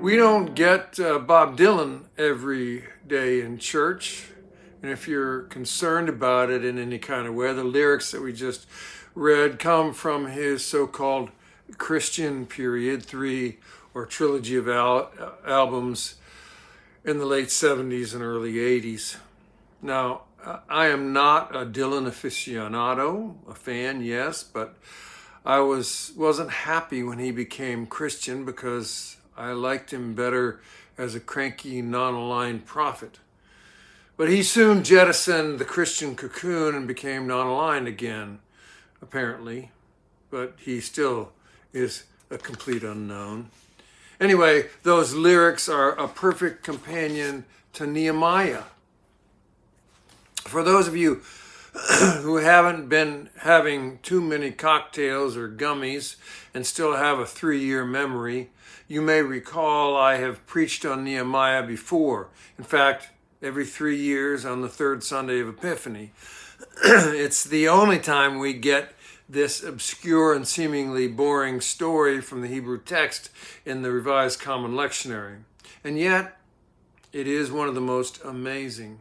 We don't get Bob Dylan every day in church. And if you're concerned about it in any kind of way, the lyrics that we just read come from his so-called Christian period, 3 or trilogy of albums in the late 70s and early 80s. Now, I am not a Dylan aficionado, a fan, yes, but I wasn't happy when he became Christian because I liked him better as a cranky, non-aligned prophet. But he soon jettisoned the Christian cocoon and became non-aligned again, apparently. But he still is a complete unknown. Anyway, those lyrics are a perfect companion to Nehemiah. For those of you who haven't been having too many cocktails or gummies and still have a 3-year memory, you may recall I have preached on Nehemiah before. In fact, every 3 years on the third Sunday of Epiphany. It's the only time we get this obscure and seemingly boring story from the Hebrew text in the Revised Common Lectionary. And yet, it is one of the most amazing,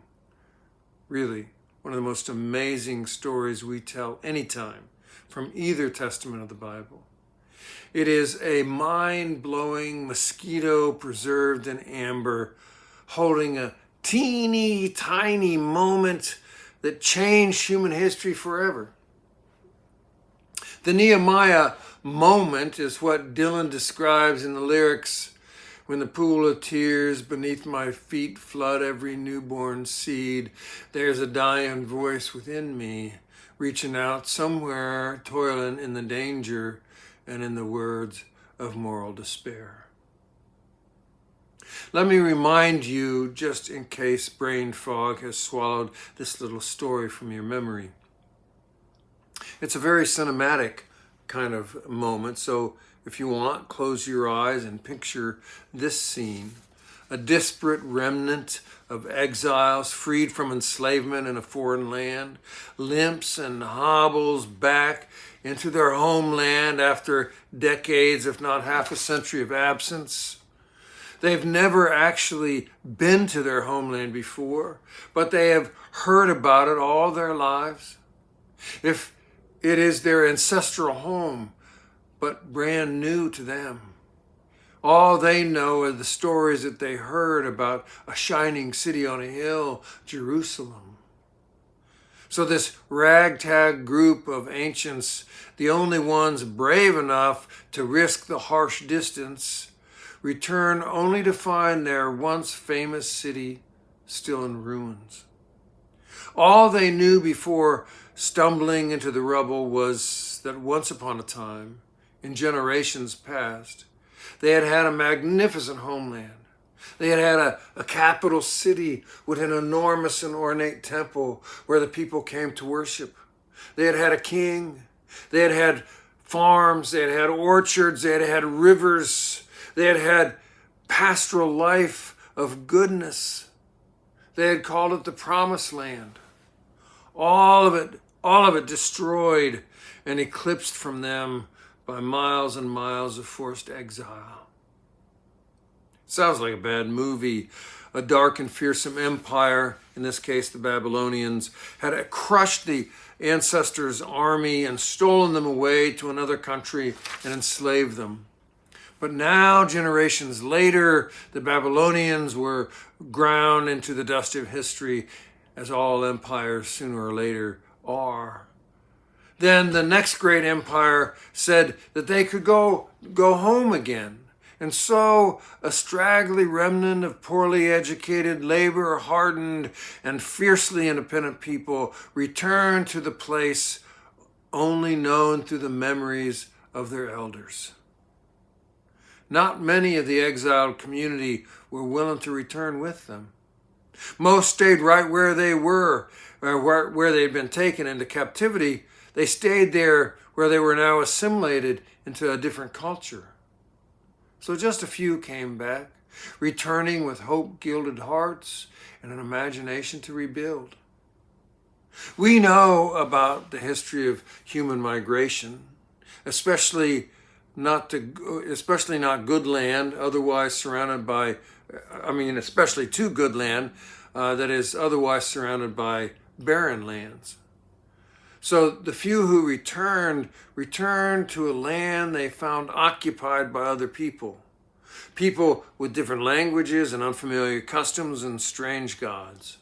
really, one of the most amazing stories we tell anytime from either testament of the Bible. It is a mind-blowing mosquito preserved in amber, holding a teeny tiny moment that changed human history forever. The Nehemiah moment is what Dylan describes in the lyrics, "When the pool of tears beneath my feet flood every newborn seed, there's a dying voice within me, reaching out somewhere, toiling in the danger and in the words of moral despair." Let me remind you, just in case brain fog has swallowed this little story from your memory. It's a very cinematic kind of moment, so if you want, close your eyes and picture this scene. A disparate remnant of exiles freed from enslavement in a foreign land, limps and hobbles back into their homeland after decades, if not half a century of absence. They've never actually been to their homeland before, but they have heard about it all their lives. If it is their ancestral home, but brand new to them. All they know are the stories that they heard about a shining city on a hill, Jerusalem. So this ragtag group of ancients, the only ones brave enough to risk the harsh distance, return only to find their once famous city still in ruins. All they knew before stumbling into the rubble was that once upon a time, in generations past, they had had a magnificent homeland. They had had a capital city with an enormous and ornate temple where the people came to worship. They had had a king. They had had farms. They had had orchards. They had had rivers. They had had pastoral life of goodness. They had called it the Promised Land. All of it destroyed and eclipsed from them by miles and miles of forced exile. Sounds like a bad movie. A dark and fearsome empire, in this case the Babylonians, had crushed the ancestors' army and stolen them away to another country and enslaved them. But now, generations later, the Babylonians were ground into the dust of history, as all empires sooner or later are. Then the next great empire said that they could go home again. And so a straggly remnant of poorly educated, labor-hardened, and fiercely independent people returned to the place only known through the memories of their elders. Not many of the exiled community were willing to return with them. Most stayed right where they were, where they'd been taken into captivity. They stayed there where they were now assimilated into a different culture. So just a few came back, returning with hope-gilded hearts and an imagination to rebuild. We know about the history of human migration, especially not good land, otherwise surrounded by, especially to good land, that is otherwise surrounded by barren lands. So the few who returned to a land they found occupied by other people with different languages and unfamiliar customs and strange gods.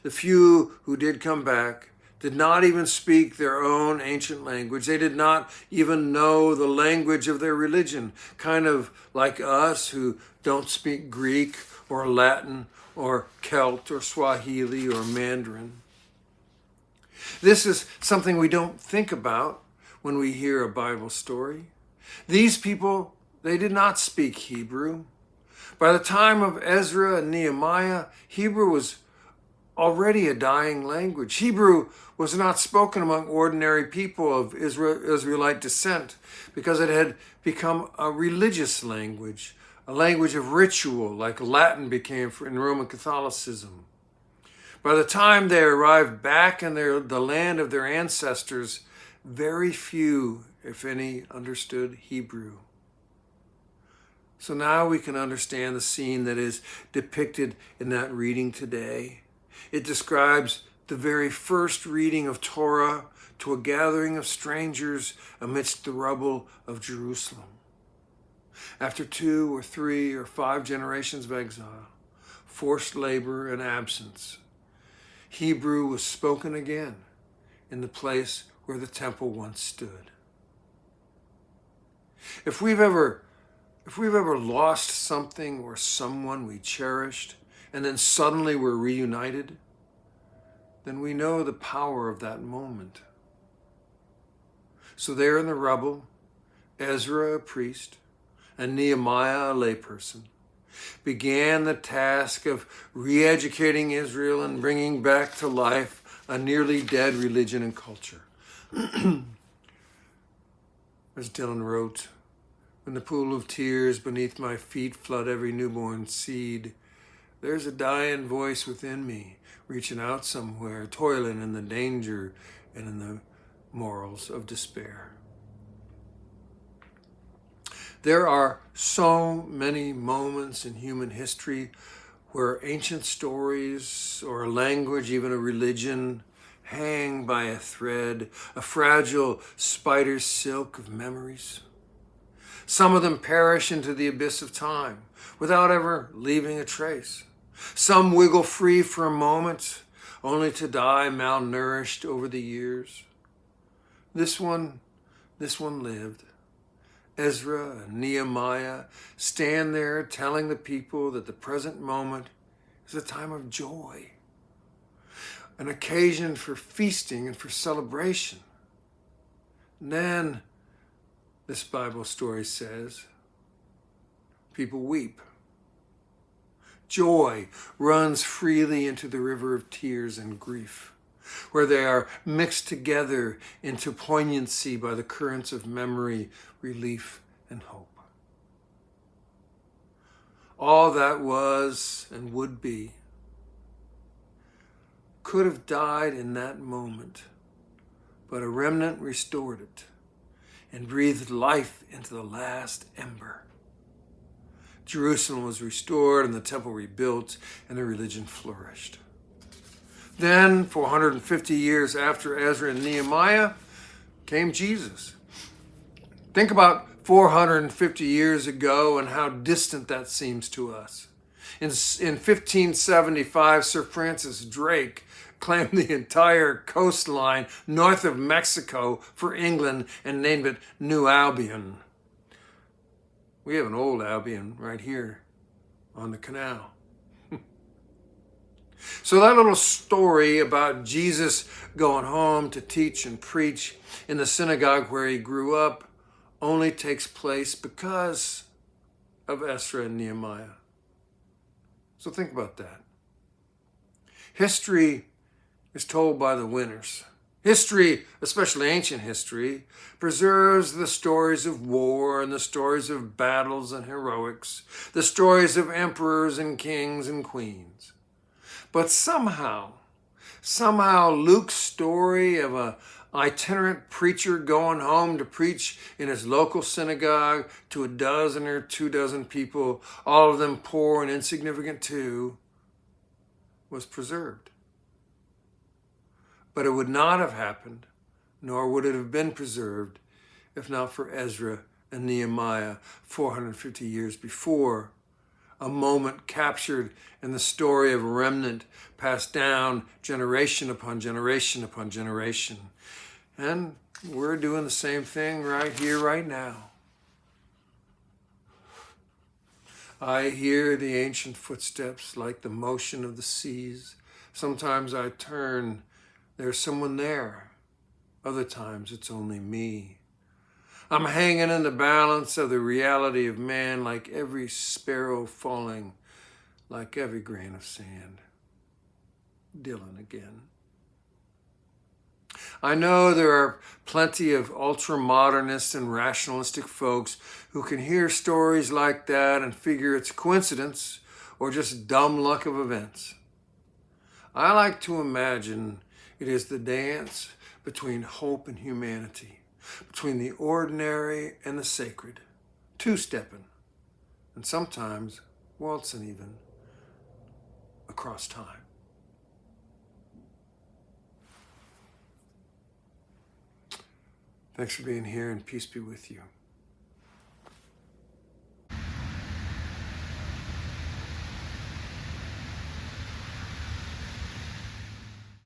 The few who did come back did not even speak their own ancient language. They did not even know the language of their religion, kind of like us who don't speak Greek or Latin or Celt or Swahili or Mandarin. This is something we don't think about when we hear a Bible story. These people, they did not speak Hebrew. By the time of Ezra and Nehemiah, Hebrew was already a dying language. Hebrew was not spoken among ordinary people of Israelite descent because it had become a religious language, a language of ritual, like Latin became in Roman Catholicism. By the time they arrived back in the land of their ancestors, very few, if any, understood Hebrew. So now we can understand the scene that is depicted in that reading today. It describes the very first reading of Torah to a gathering of strangers amidst the rubble of Jerusalem. After 2 or 3 or 5 generations of exile, forced labor and absence, Hebrew was spoken again in the place where the temple once stood. If we've ever lost something or someone we cherished, and then suddenly we're reunited, then we know the power of that moment. So there in the rubble, Ezra, a priest, and Nehemiah, a layperson, began the task of re-educating Israel and bringing back to life a nearly dead religion and culture. As Dylan wrote, "When the pool of tears beneath my feet flood every newborn seed, there's a dying voice within me, reaching out somewhere, toiling in the danger and in the morals of despair." There are so many moments in human history where ancient stories or a language, even a religion, hang by a thread, a fragile spider's silk of memories. Some of them perish into the abyss of time without ever leaving a trace. Some wiggle free for a moment, only to die malnourished over the years. This one lived. Ezra and Nehemiah stand there telling the people that the present moment is a time of joy, an occasion for feasting and for celebration. And then, this Bible story says, people weep. Joy runs freely into the river of tears and grief, where they are mixed together into poignancy by the currents of memory, relief, and hope. All that was and would be could have died in that moment, but a remnant restored it and breathed life into the last ember. Jerusalem was restored and the temple rebuilt and the religion flourished. Then, 450 years after Ezra and Nehemiah, came Jesus. Think about 450 years ago and how distant that seems to us. In 1575, Sir Francis Drake claimed the entire coastline north of Mexico for England and named it New Albion. We have an old Albion right here on the canal. So that little story about Jesus going home to teach and preach in the synagogue where he grew up only takes place because of Ezra and Nehemiah. So think about that. History is told by the winners, History, especially ancient history, preserves the stories of war and the stories of battles and heroics, the stories of emperors and kings and queens. But somehow Luke's story of an itinerant preacher going home to preach in his local synagogue to a dozen or 24 people, all of them poor and insignificant too, was preserved. But it would not have happened, nor would it have been preserved, if not for Ezra and Nehemiah 450 years before, a moment captured in the story of a remnant passed down generation upon generation upon generation. And we're doing the same thing right here, right now. I hear the ancient footsteps like the motion of the seas. Sometimes I turn, there's someone there. Other times it's only me. I'm hanging in the balance of the reality of man, like every sparrow falling, like every grain of sand. Dylan again. I know there are plenty of ultra-modernists and rationalistic folks who can hear stories like that and figure it's coincidence or just dumb luck of events. I like to imagine it is the dance between hope and humanity, between the ordinary and the sacred, two-stepping, and sometimes waltzing even across time. Thanks for being here, and peace be with you.